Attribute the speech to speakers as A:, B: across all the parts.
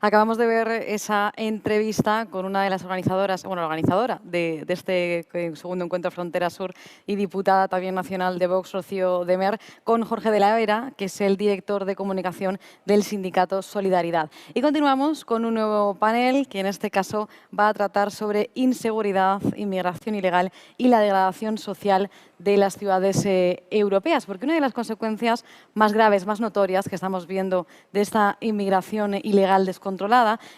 A: Acabamos de ver esa entrevista con una de las organizadoras, bueno, la organizadora de este segundo encuentro Frontera Sur y diputada también nacional de Vox, Rocío de Mer, con Jorge de la Vera, que es el director de comunicación del sindicato Solidaridad. Y continuamos con un nuevo panel que en este caso va a tratar sobre inseguridad, inmigración ilegal y la degradación social de las ciudades europeas, porque una de las consecuencias más graves, más notorias que estamos viendo de esta inmigración ilegal descontrolada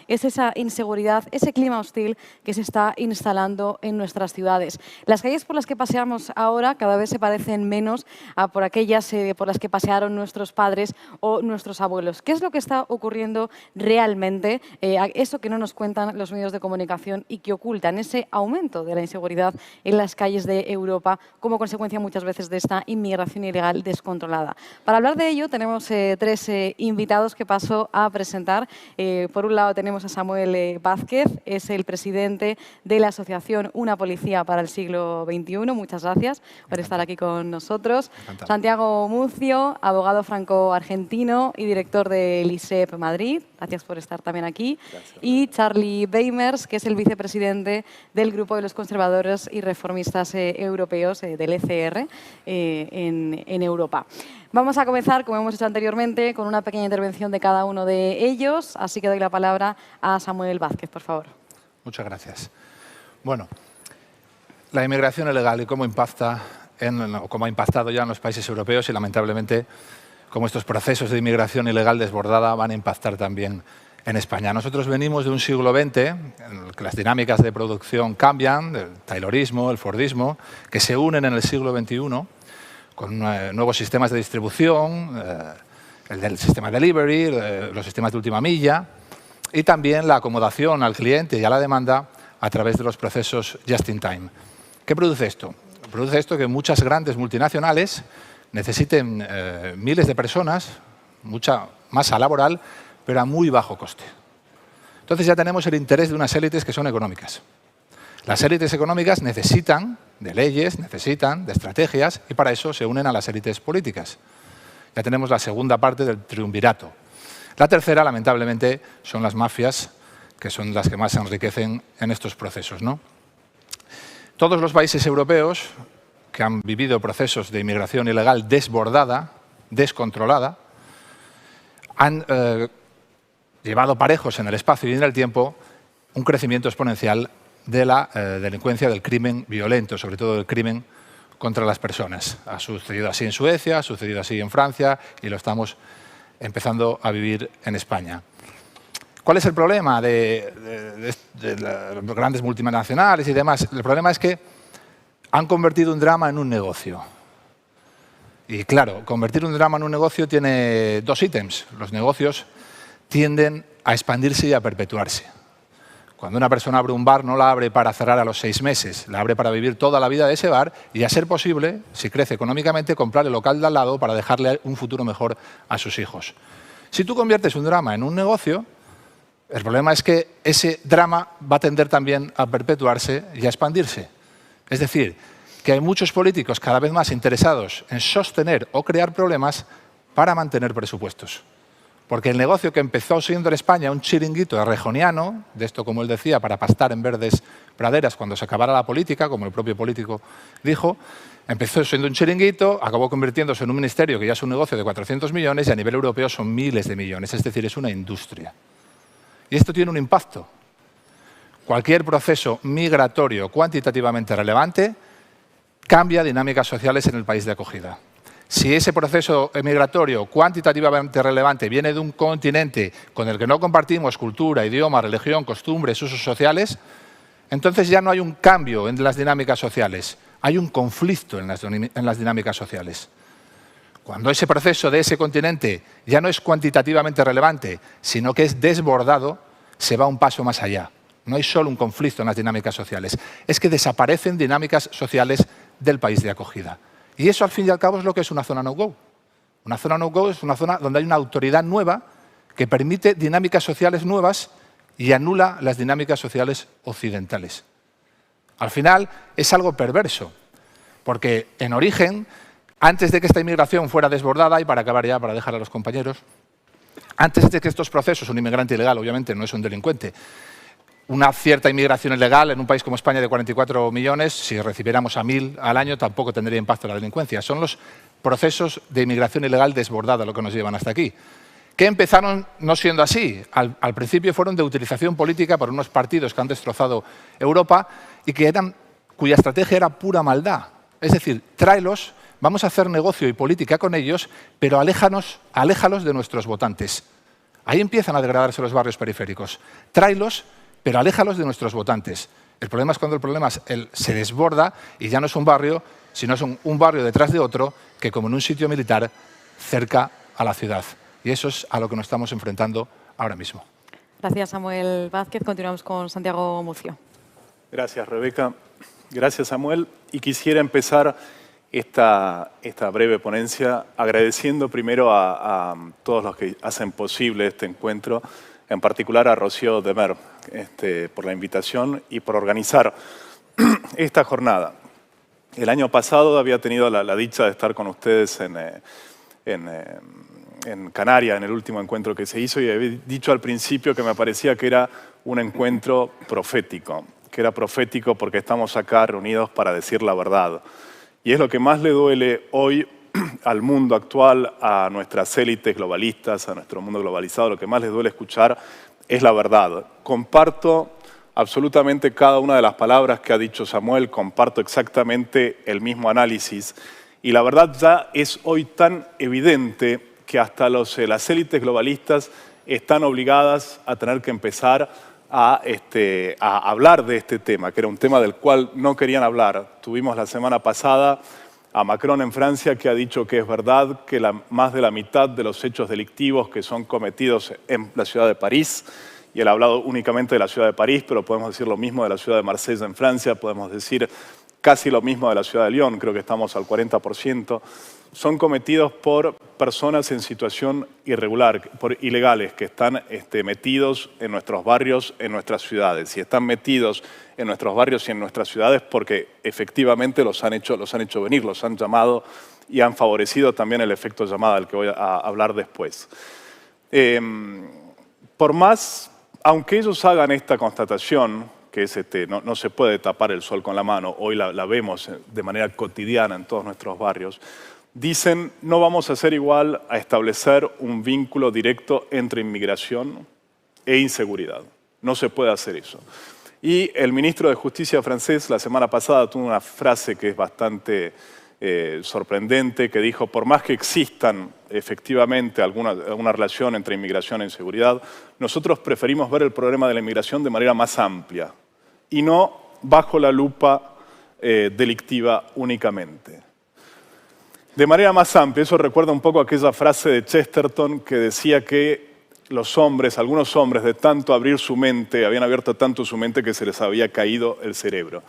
A: es esa inseguridad, ese clima hostil que se está instalando en nuestras ciudades. Las calles por las que paseamos ahora cada vez se parecen menos a por aquellas por las que pasearon nuestros padres o nuestros abuelos. ¿Qué es lo que está ocurriendo realmente? Eso que no nos cuentan los medios de comunicación y que ocultan ese aumento de la inseguridad en las calles de Europa como consecuencia muchas veces de esta inmigración ilegal descontrolada. Para hablar de ello tenemos tres invitados que paso a presentar. Por un lado tenemos a Samuel Vázquez, es el presidente de la asociación Una Policía para el Siglo XXI. Muchas gracias por estar aquí con nosotros.
B: Encantado.
A: Santiago Mucio, abogado franco-argentino y director del ISEP Madrid. Gracias por estar también aquí.
B: Gracias.
A: Y Charlie Weimers, que es el vicepresidente del Grupo de los Conservadores y Reformistas Europeos, del ECR, en Europa. Vamos a comenzar, como hemos hecho anteriormente, con una pequeña intervención de cada uno de ellos. Así que doy la palabra a Samuel Vázquez, por favor.
B: Muchas gracias. Bueno, la inmigración ilegal y cómo impacta, cómo ha impactado ya en los países europeos y, lamentablemente, cómo estos procesos de inmigración ilegal desbordada van a impactar también en España. Nosotros venimos de un siglo XX en el que las dinámicas de producción cambian, el taylorismo, el fordismo, que se unen en el siglo XXI con nuevos sistemas de distribución, el del sistema delivery, los sistemas de última milla y también la acomodación al cliente y a la demanda a través de los procesos just in time. ¿Qué produce esto? Produce esto que muchas grandes multinacionales necesiten miles de personas, mucha masa laboral, pero a muy bajo coste. Entonces ya tenemos el interés de unas élites que son económicas. Las élites económicas necesitan de leyes, necesitan de estrategias y para eso se unen a las élites políticas. Ya tenemos la segunda parte del triunvirato. La tercera, lamentablemente, son las mafias, que son las que más se enriquecen en estos procesos, ¿no? Todos los países europeos que han vivido procesos de inmigración ilegal desbordada, descontrolada, han llevado parejos en el espacio y en el tiempo un crecimiento exponencial de la delincuencia, del crimen violento, sobre todo del crimen contra las personas. Ha sucedido así en Suecia, ha sucedido así en Francia y lo estamos empezando a vivir en España. ¿Cuál es el problema de las grandes multinacionales y demás? El problema es que han convertido un drama en un negocio. Y claro, convertir un drama en un negocio tiene dos ítems. Los negocios tienden a expandirse y a perpetuarse. Cuando una persona abre un bar, no la abre para cerrar a los 6 meses, la abre para vivir toda la vida de ese bar y, a ser posible, si crece económicamente, comprar el local de al lado para dejarle un futuro mejor a sus hijos. Si tú conviertes un drama en un negocio, el problema es que ese drama va a tender también a perpetuarse y a expandirse. Es decir, que hay muchos políticos cada vez más interesados en sostener o crear problemas para mantener presupuestos. Porque el negocio que empezó siendo en España un chiringuito arrejoniano, de esto, como él decía, para pastar en verdes praderas cuando se acabara la política, como el propio político dijo, empezó siendo un chiringuito, acabó convirtiéndose en un ministerio que ya es un negocio de 400 millones y a nivel europeo son miles de millones, es decir, es una industria. Y esto tiene un impacto. Cualquier proceso migratorio cuantitativamente relevante cambia dinámicas sociales en el país de acogida. Si ese proceso migratorio cuantitativamente relevante viene de un continente con el que no compartimos cultura, idioma, religión, costumbres, usos sociales, entonces ya no hay un cambio en las dinámicas sociales, hay un conflicto en las dinámicas sociales. Cuando ese proceso de ese continente ya no es cuantitativamente relevante, sino que es desbordado, se va un paso más allá. No hay solo un conflicto en las dinámicas sociales, es que desaparecen dinámicas sociales del país de acogida. Y eso, al fin y al cabo, es lo que es una zona no-go. Una zona no-go es una zona donde hay una autoridad nueva que permite dinámicas sociales nuevas y anula las dinámicas sociales occidentales. Al final, es algo perverso, porque en origen, antes de que esta inmigración fuera desbordada, y para acabar ya, para dejar a los compañeros, Antes de que estos procesos, un inmigrante ilegal obviamente no es un delincuente, una cierta inmigración ilegal en un país como España de 44 millones, si recibiéramos a 1000 al año tampoco tendría impacto en la delincuencia. Son los procesos de inmigración ilegal desbordada lo que nos llevan hasta aquí, que empezaron no siendo así. Al principio fueron de utilización política por unos partidos que han destrozado Europa y cuya estrategia era pura maldad. Es decir, tráelos, vamos a hacer negocio y política con ellos, pero aléjalos de nuestros votantes. Ahí empiezan a degradarse los barrios periféricos. Tráelos, pero aléjalos de nuestros votantes. El problema es cuando el problema se desborda y ya no es un barrio, sino es un barrio detrás de otro que, como en un sitio militar, cerca a la ciudad. Y eso es a lo que nos estamos enfrentando ahora mismo.
A: Gracias, Samuel Vázquez. Continuamos con Santiago Murcio.
C: Gracias, Rebeca. Gracias, Samuel. Y quisiera empezar esta breve ponencia agradeciendo primero a todos los que hacen posible este encuentro, en particular a Rocío Demer por la invitación y por organizar esta jornada. El año pasado había tenido la dicha de estar con ustedes en Canarias, en el último encuentro que se hizo, y había dicho al principio que me parecía que era un encuentro profético, porque estamos acá reunidos para decir la verdad. Y es lo que más le duele hoy al mundo actual, a nuestras élites globalistas, a nuestro mundo globalizado, lo que más les duele escuchar es la verdad. Comparto absolutamente cada una de las palabras que ha dicho Samuel, comparto exactamente el mismo análisis, y la verdad ya es hoy tan evidente que hasta las élites globalistas están obligadas a tener que empezar a hablar de este tema, que era un tema del cual no querían hablar. Tuvimos la semana pasada a Macron en Francia, que ha dicho que es verdad que más de la mitad de los hechos delictivos que son cometidos en la ciudad de París, y él ha hablado únicamente de la ciudad de París, pero podemos decir lo mismo de la ciudad de Marsella en Francia, podemos decir casi lo mismo de la ciudad de Lyon, creo que estamos al 40%, son cometidos por personas en situación irregular, por ilegales, que están metidos en nuestros barrios, en nuestras ciudades. Y están metidos en nuestros barrios y en nuestras ciudades porque efectivamente los han hecho venir, los han llamado y han favorecido también el efecto llamada, del que voy a hablar después. Por más, aunque ellos hagan esta constatación, que es no se puede tapar el sol con la mano, hoy la vemos de manera cotidiana en todos nuestros barrios, dicen, no vamos a hacer igual a establecer un vínculo directo entre inmigración e inseguridad. No se puede hacer eso. Y el ministro de Justicia francés la semana pasada tuvo una frase que es bastante sorprendente, que dijo, por más que existan efectivamente alguna relación entre inmigración e inseguridad, nosotros preferimos ver el problema de la inmigración de manera más amplia y no bajo la lupa delictiva únicamente. De manera más amplia, eso recuerda un poco aquella frase de Chesterton que decía que algunos hombres de tanto abrir su mente, habían abierto tanto su mente que se les había caído el cerebro.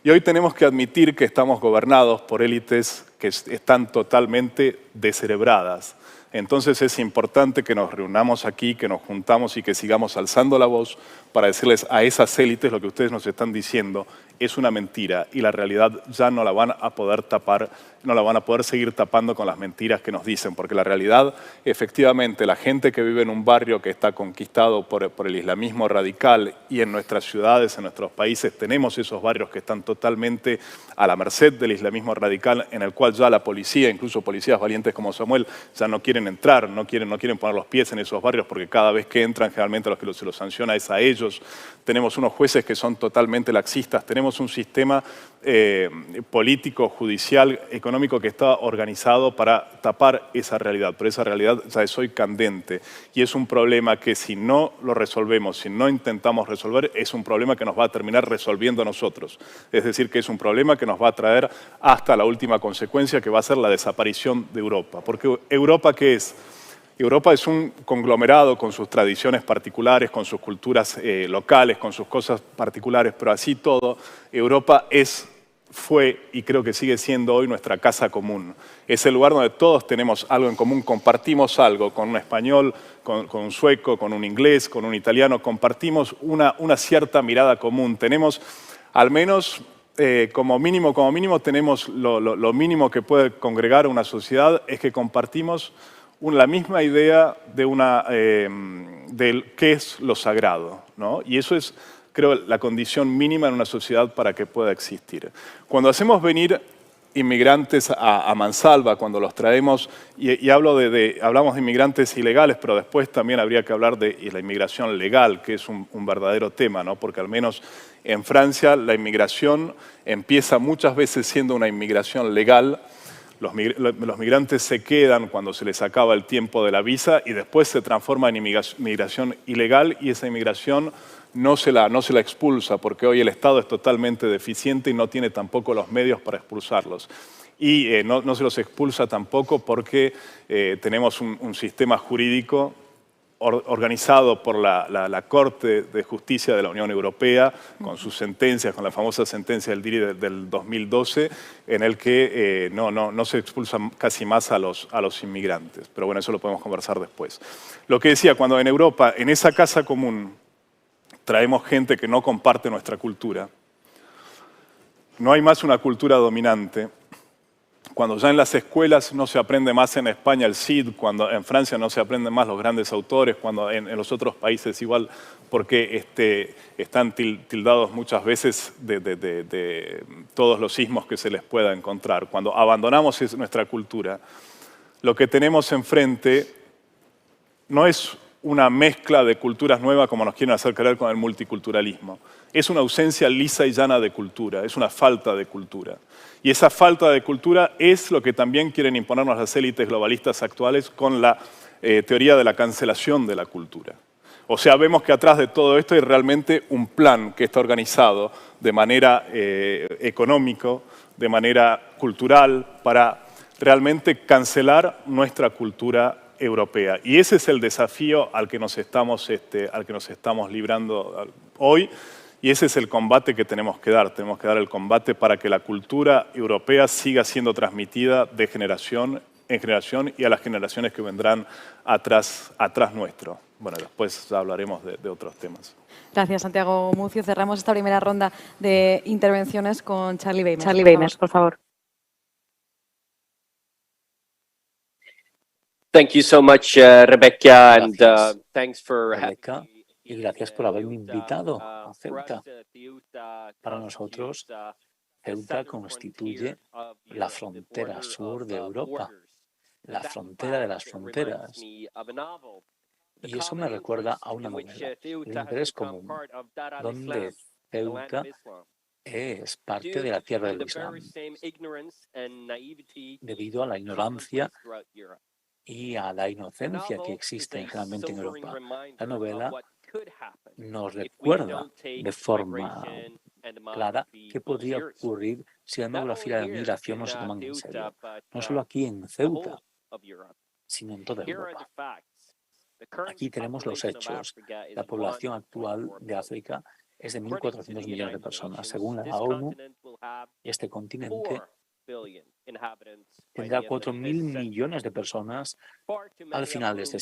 C: Y hoy tenemos que admitir que estamos gobernados por élites que están totalmente descerebradas. Entonces es importante que nos reunamos aquí, que nos juntamos y que sigamos alzando la voz para decirles a esas élites lo que ustedes nos están diciendo es una mentira y la realidad ya no la van a poder tapar, no la van a poder seguir tapando con las mentiras que nos dicen, porque la realidad, efectivamente, la gente que vive en un barrio que está conquistado por el islamismo radical y en nuestras ciudades, en nuestros países, tenemos esos barrios que están totalmente a la merced del islamismo radical, en el cual ya la policía, incluso policías valientes como Samuel, ya no quieren entrar, no quieren poner los pies en esos barrios porque cada vez que entran, generalmente los que se los sanciona es a ellos. Tenemos unos jueces que son totalmente laxistas, tenemos un sistema político, judicial, económico que está organizado para tapar esa realidad, pero esa realidad ya es hoy candente y es un problema que si no lo resolvemos, si no intentamos resolver, es un problema que nos va a terminar resolviendo a nosotros. Es decir, que es un problema que nos va a traer hasta la última consecuencia, que va a ser la desaparición de Europa. Porque ¿Europa qué es? Europa es un conglomerado con sus tradiciones particulares, con sus culturas locales, con sus cosas particulares, pero así todo, Europa fue y creo que sigue siendo hoy nuestra casa común. Es el lugar donde todos tenemos algo en común, compartimos algo con un español, con un sueco, con un inglés, con un italiano, compartimos una cierta mirada común. Tenemos al menos, como mínimo tenemos lo mínimo que puede congregar a una sociedad, es que compartimos la misma idea de qué es lo sagrado, ¿no? Y eso es, creo, la condición mínima en una sociedad para que pueda existir. Cuando hacemos venir inmigrantes a mansalva, cuando los traemos, y hablamos de inmigrantes ilegales, pero después también habría que hablar de la inmigración legal, que es un verdadero tema, ¿no? Porque al menos en Francia la inmigración empieza muchas veces siendo una inmigración legal. Los migrantes se quedan cuando se les acaba el tiempo de la visa y después se transforma en inmigración ilegal, y esa inmigración no se la expulsa, porque hoy el Estado es totalmente deficiente y no tiene tampoco los medios para expulsarlos. Y no se los expulsa tampoco porque tenemos un sistema jurídico organizado por la Corte de Justicia de la Unión Europea, con sus sentencias, con la famosa sentencia del DIRI del 2012, en el que no se expulsa casi más a los inmigrantes. Pero bueno, eso lo podemos conversar después. Lo que decía, cuando en Europa, en esa casa común, traemos gente que no comparte nuestra cultura, no hay más una cultura dominante. Cuando ya en las escuelas no se aprende más en España el Cid, cuando en Francia no se aprenden más los grandes autores, cuando en los otros países igual, porque están tildados muchas veces de todos los sismos que se les pueda encontrar. Cuando abandonamos nuestra cultura, lo que tenemos enfrente no es una mezcla de culturas nuevas como nos quieren hacer creer con el multiculturalismo. Es una ausencia lisa y llana de cultura, es una falta de cultura. Y esa falta de cultura es lo que también quieren imponernos las élites globalistas actuales con la teoría de la cancelación de la cultura. O sea, vemos que atrás de todo esto hay realmente un plan que está organizado de manera económica, de manera cultural, para realmente cancelar nuestra cultura europea. Y ese es el desafío al que nos estamos librando hoy, y ese es el combate que tenemos que dar. Tenemos que dar el combate para que la cultura europea siga siendo transmitida de generación en generación y a las generaciones que vendrán atrás nuestro. Bueno, después ya hablaremos de otros temas.
A: Gracias, Santiago Mucio. Cerramos esta primera ronda de intervenciones con Charlie Weimers.
D: Charlie Weimers, por favor.
E: Thank you so much, Rebecca, and thanks for
F: Rebecca, y gracias por haberme invitado a Ceuta. Para nosotros, Ceuta constituye la frontera sur de Europa, la frontera de las fronteras. Y eso me recuerda a una novela, El interés común, donde Ceuta es parte de la tierra del Islam, debido a la ignorancia y a la inocencia que existe generalmente en Europa. La novela nos recuerda de forma clara qué podría ocurrir si la demografía y la migración no se toman en serio. No solo aquí en Ceuta, sino en toda Europa. Aquí tenemos los hechos. La población actual de África es de 1.400 millones de personas. Según la ONU, este continente tendrá 4.000 millones de personas al final de este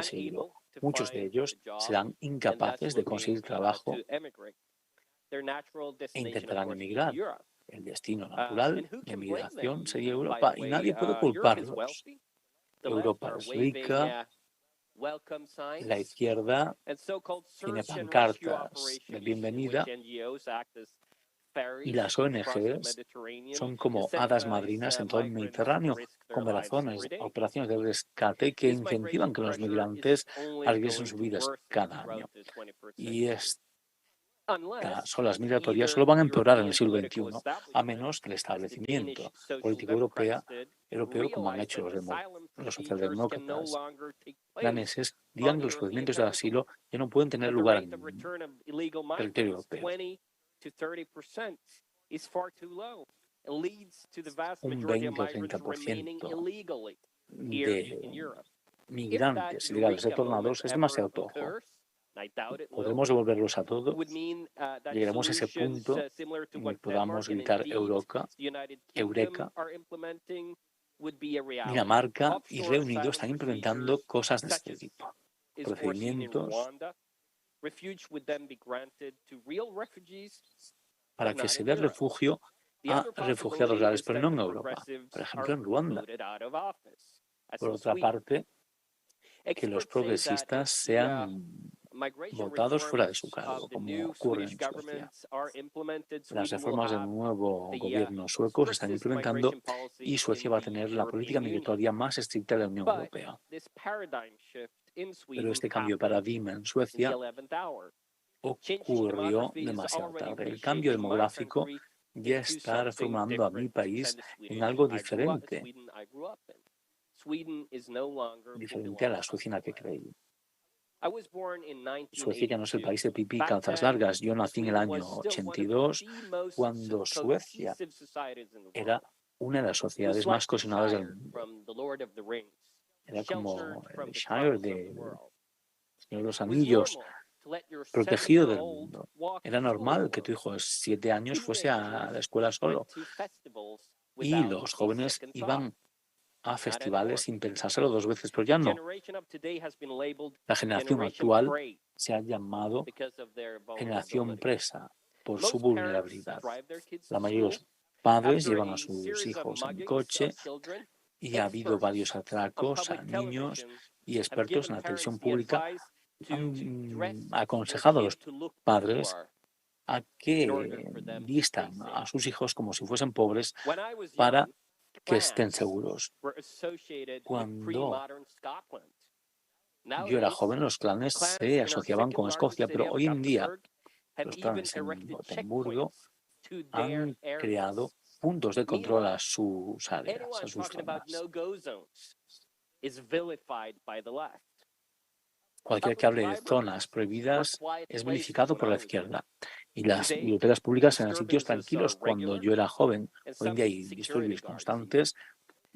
F: siglo. Muchos de ellos serán incapaces de conseguir trabajo e intentarán emigrar. El destino natural de migración sería Europa y nadie puede culparlos. Europa es rica, la izquierda tiene pancartas de bienvenida y las ONGs son como hadas madrinas en todo el Mediterráneo, con operaciones de rescate que incentivan que los migrantes arriesguen sus vidas cada año. Y estas olas migratorias solo van a empeorar en el siglo XXI, a menos que el establecimiento político europeo, como han hecho los socialdemócratas daneses, digan que los procedimientos de asilo ya no pueden tener lugar en el territorio europeo. Un 20 o 30% de migrantes ilegales retornados es demasiado poco. ¿Podremos devolverlos a todos? ¿Llegaremos a ese punto en el que podamos gritar Eureka? Dinamarca y Reino Unido están implementando cosas de este tipo. Procedimientos para que se dé refugio a refugiados reales, pero no en Europa. Por ejemplo, en Ruanda. Por otra parte, que los progresistas sean votados fuera de su cargo, como ocurre en Suecia. Las reformas del nuevo gobierno sueco se están implementando y Suecia va a tener la política migratoria más estricta de la Unión Europea. Pero este cambio de paradigma en Suecia ocurrió demasiado tarde. El cambio demográfico ya está reformando a mi país en algo diferente a la Suecia en la que creí. Suecia ya no es el país de pipí y calzas largas. Yo nací en el año 82, cuando Suecia era una de las sociedades más cohesionadas del mundo. Era como el Shire de Señor de los Anillos, protegido del mundo. Era normal que tu hijo de 7 años fuese a la escuela solo. Y los jóvenes iban a festivales sin pensárselo 2 veces, pero ya no. La generación actual se ha llamado generación presa por su vulnerabilidad. La mayoría de los padres llevan a sus hijos en coche y ha habido varios atracos a niños y expertos en la televisión pública han aconsejado a los padres a que vistan a sus hijos como si fuesen pobres para que estén seguros. Cuando yo era joven, los clanes se asociaban con Escocia, pero hoy en día los clanes en Gotemburgo han creado puntos de control a sus áreas, a sus zonas. Cualquier que hable de zonas prohibidas es vilificado por la izquierda. Y las bibliotecas públicas eran sitios tranquilos cuando yo era joven. Hoy en día hay disturbios constantes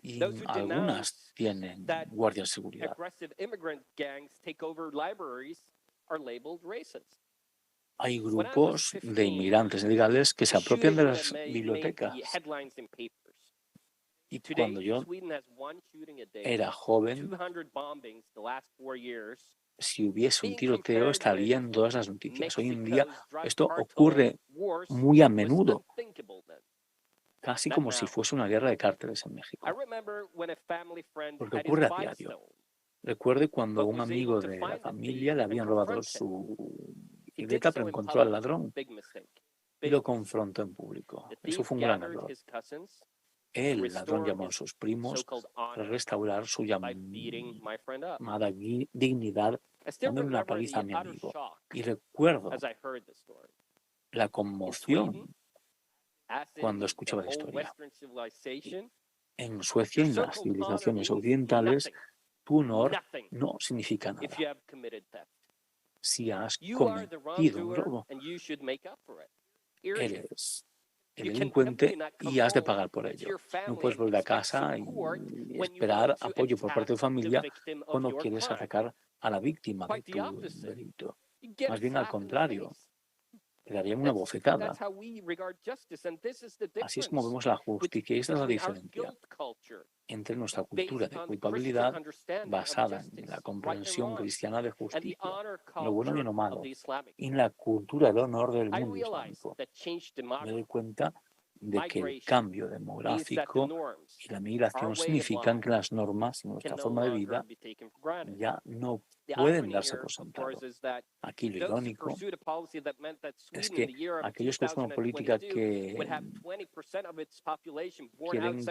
F: y algunas tienen guardias de seguridad. Hay grupos de inmigrantes ilegales que se apropian de las bibliotecas. Y cuando yo era joven, si hubiese un tiroteo, estaría en todas las noticias. Hoy en día esto ocurre muy a menudo, casi como si fuese una guerra de cárteles en México. Porque ocurre a diario. Recuerde cuando un amigo de la familia le habían robado su bicicleta, pero encontró al ladrón y lo confrontó en público. Eso fue un gran error. El ladrón llamó a sus primos para restaurar su llamada dignidad, dándole una paliza a mi amigo. Y recuerdo la conmoción cuando escuchaba la historia. En Suecia, en las civilizaciones occidentales, tu honor no significa nada. Si has cometido un robo, eres el delincuente y has de pagar por ello. No puedes volver a casa y esperar apoyo por parte de tu familia cuando quieres atacar a la víctima de tu delito. Más bien al contrario, le darían una bofetada. Así es como vemos la justicia y esta es la diferencia entre nuestra cultura de culpabilidad basada en la comprensión cristiana de justicia, en lo bueno y en lo malo, y en la cultura del honor del mundo islámico. Me doy cuenta de que el cambio demográfico y la migración significan que las normas y nuestra forma de vida ya no pueden darse por sentado. Aquí lo irónico es que aquellos que usan una política que quieren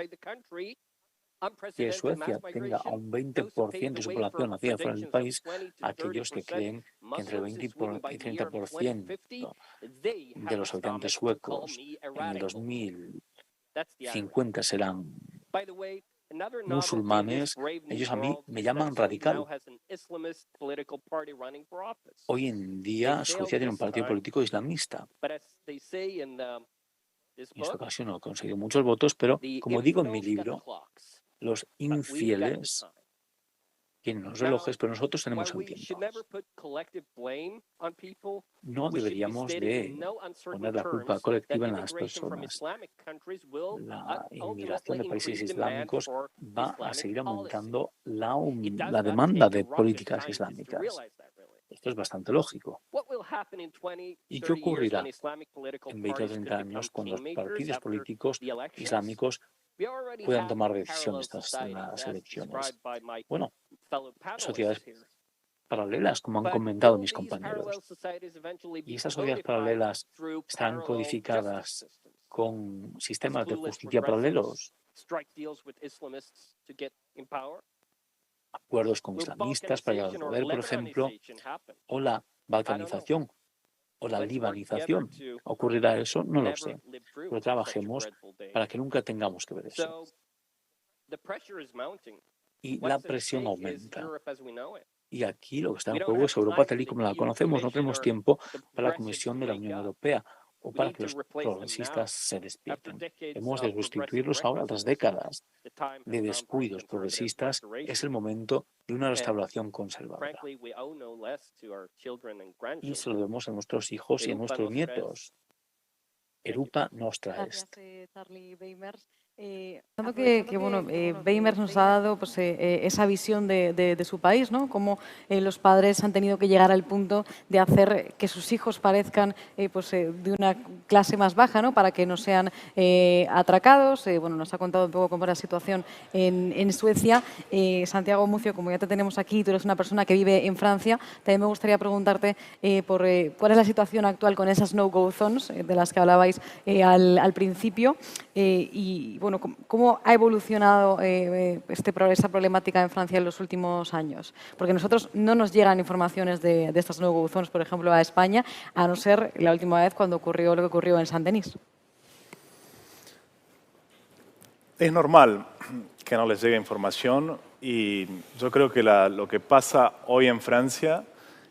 F: que Suecia tenga a un 20% de su población nacida fuera del país, aquellos que creen que entre el 20 y 30% de los habitantes suecos en el 2050 serán musulmanes, ellos a mí me llaman radical. Hoy en día Suecia tiene un partido político islamista. En esta ocasión no he conseguido muchos votos, pero como digo en mi libro, los infieles tienen los relojes, pero nosotros tenemos el tiempo. No deberíamos de poner la culpa colectiva en las personas. La inmigración de países islámicos va a seguir aumentando la demanda de políticas islámicas. Esto es bastante lógico. ¿Y qué ocurrirá en 20 o 30 años cuando los partidos políticos islámicos puedan tomar decisiones tras las elecciones. Bueno, sociedades paralelas, como han comentado mis compañeros. Y esas sociedades paralelas están codificadas con sistemas de justicia paralelos, acuerdos con islamistas para llegar al poder, por ejemplo, o la balcanización o la libanización. ¿Ocurrirá eso? No lo sé. Pero trabajemos para que nunca tengamos que ver eso. Y la presión aumenta. Y aquí lo que está en juego es Europa tal y como la conocemos. No tenemos tiempo para la Comisión de la Unión Europea o para que los progresistas se despierten. Hemos de sustituirlos ahora tras décadas de descuidos progresistas. Es el momento de una restauración conservadora. Y se lo debemos a nuestros hijos y a nuestros nietos. Europa Nostra Est.
A: Pensando que bueno, Weimers nos ha dado pues, esa visión de su país, ¿no? Cómo los padres han tenido que llegar al punto de hacer que sus hijos parezcan pues, de una clase más baja, ¿no? Para que no sean atracados. Bueno, nos ha contado un poco cómo era la situación en Suecia. Santiago Mucio, como ya te tenemos aquí, tú eres una persona que vive en Francia. También me gustaría preguntarte por cuál es la situación actual con esas no-go zones de las que hablabais al principio y bueno, ¿cómo ha evolucionado esta problemática en Francia en los últimos años? Porque nosotros no nos llegan informaciones de estas no-go zones, por ejemplo, a España, a no ser la última vez cuando ocurrió lo que ocurrió en Saint-Denis.
C: Es normal que no les llegue información y yo creo que lo que pasa hoy en Francia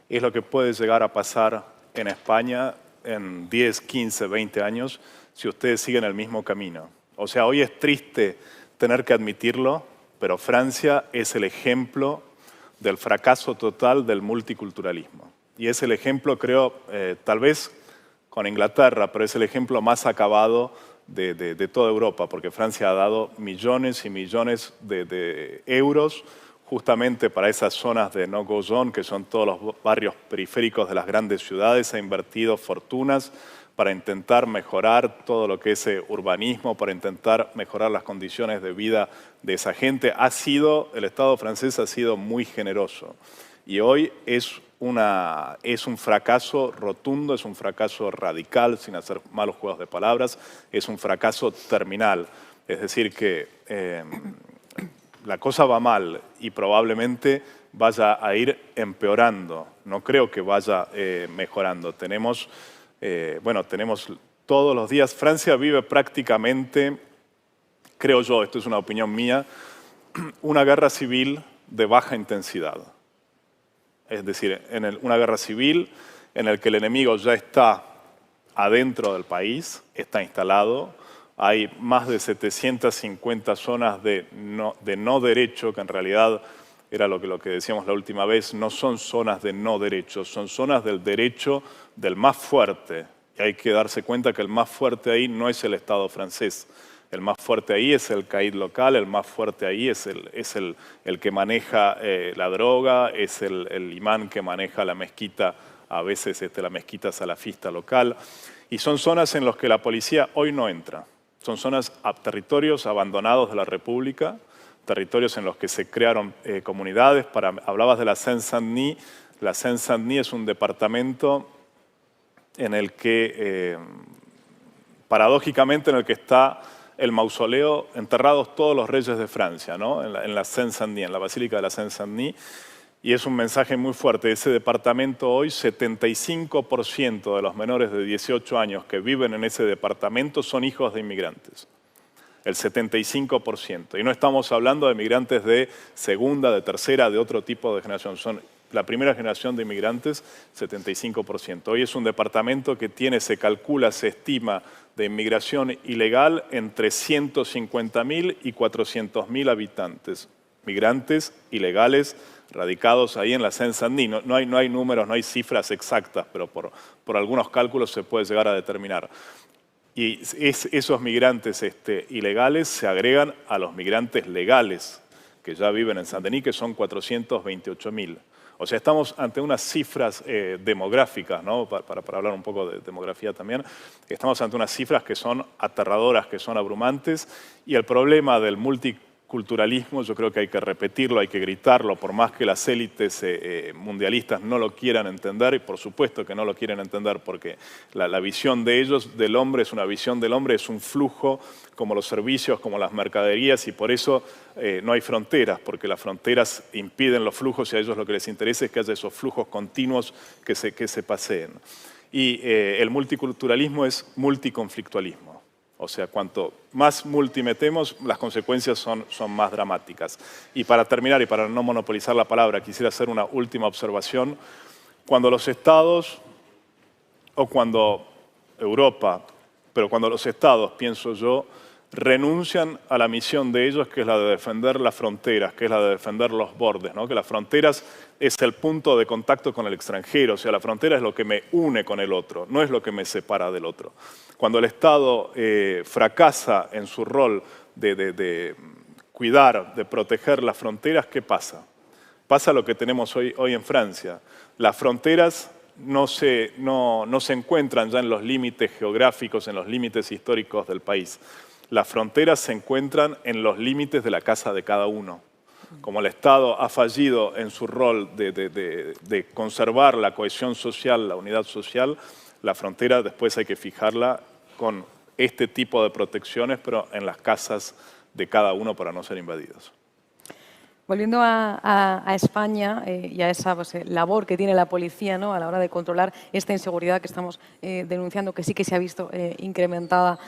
C: es lo que puede llegar a pasar en España en 10, 15, 20 años si ustedes siguen el mismo camino. O sea, hoy es triste tener que admitirlo, pero Francia es el ejemplo del fracaso total del multiculturalismo. Y es el ejemplo, creo, tal vez con Inglaterra, pero es el ejemplo más acabado de toda Europa, porque Francia ha dado millones y millones de euros justamente para esas zonas de no-go zone, que son todos los barrios periféricos de las grandes ciudades, ha invertido fortunas para intentar mejorar todo lo que es urbanismo, para intentar mejorar las condiciones de vida de esa gente. El Estado francés ha sido muy generoso y hoy es un fracaso rotundo, es un fracaso radical, sin hacer malos juegos de palabras, es un fracaso terminal. Es decir que la cosa va mal y probablemente vaya a ir empeorando. No creo que vaya mejorando. Tenemos todos los días, Francia vive prácticamente, creo yo, esto es una opinión mía, una guerra civil de baja intensidad. Es decir, una guerra civil en la que el enemigo ya está adentro del país, está instalado. Hay más de 750 zonas de no derecho, que en realidad era lo que decíamos la última vez, no son zonas de no derecho, son zonas del derecho del más fuerte. Y hay que darse cuenta que el más fuerte ahí no es el Estado francés. El más fuerte ahí es el caid local, el más fuerte ahí es el que maneja la droga, es el imán que maneja la mezquita, a veces la mezquita salafista local. Y son zonas en las que la policía hoy no entra. Son territorios abandonados de la República, territorios en los que se crearon comunidades. Hablabas de la Seine-Saint-Denis. La Seine-Saint-Denis es un departamento en el que, paradójicamente, en el que está el mausoleo, enterrados todos los reyes de Francia, ¿no? en la Seine-Saint-Denis, en la Basílica de la Seine-Saint-Denis. Y es un mensaje muy fuerte. Ese departamento hoy, 75% de los menores de 18 años que viven en ese departamento son hijos de inmigrantes. El 75%. Y no estamos hablando de migrantes de segunda, de tercera, de otro tipo de generación. Son la primera generación de inmigrantes, 75%. Hoy es un departamento que se calcula, se estima de inmigración ilegal entre 150.000 y 400.000 habitantes. Migrantes ilegales radicados ahí en la Seine-Saint-Denis. No hay números, no hay cifras exactas, pero por algunos cálculos se puede llegar a determinar. Y esos migrantes ilegales se agregan a los migrantes legales que ya viven en Saint-Denis, que son 428.000. O sea, estamos ante unas cifras demográficas, ¿no? Para hablar un poco de demografía también, estamos ante unas cifras que son aterradoras, que son abrumantes, y el problema del multiculturalismo yo creo que hay que repetirlo, hay que gritarlo, por más que las élites mundialistas no lo quieran entender, y por supuesto que no lo quieren entender porque la visión de ellos del hombre es una visión del hombre, es un flujo como los servicios, como las mercaderías, y por eso no hay fronteras, porque las fronteras impiden los flujos y a ellos lo que les interesa es que haya esos flujos continuos que se paseen. Y el multiculturalismo es multiconflictualismo. O sea, cuanto más multi metemos, las consecuencias son más dramáticas. Y para terminar, y para no monopolizar la palabra, quisiera hacer una última observación. Cuando los estados, o cuando Europa, pero cuando los estados, pienso yo, renuncian a la misión de ellos, que es la de defender las fronteras, que es la de defender los bordes, ¿no? Que las fronteras es el punto de contacto con el extranjero, o sea, la frontera es lo que me une con el otro, no es lo que me separa del otro. Cuando el Estado fracasa en su rol de cuidar, de proteger las fronteras, ¿qué pasa? Pasa lo que tenemos hoy en Francia. Las fronteras no se encuentran ya en los límites geográficos, en los límites históricos del país. Las fronteras se encuentran en los límites de la casa de cada uno. Como el Estado ha fallido en su rol de conservar la cohesión social, la unidad social, la frontera después hay que fijarla con este tipo de protecciones, pero en las casas de cada uno para no ser invadidos.
A: Volviendo a España y a esa labor que tiene la policía, ¿no? A la hora de controlar esta inseguridad que estamos denunciando, que sí que se ha visto incrementada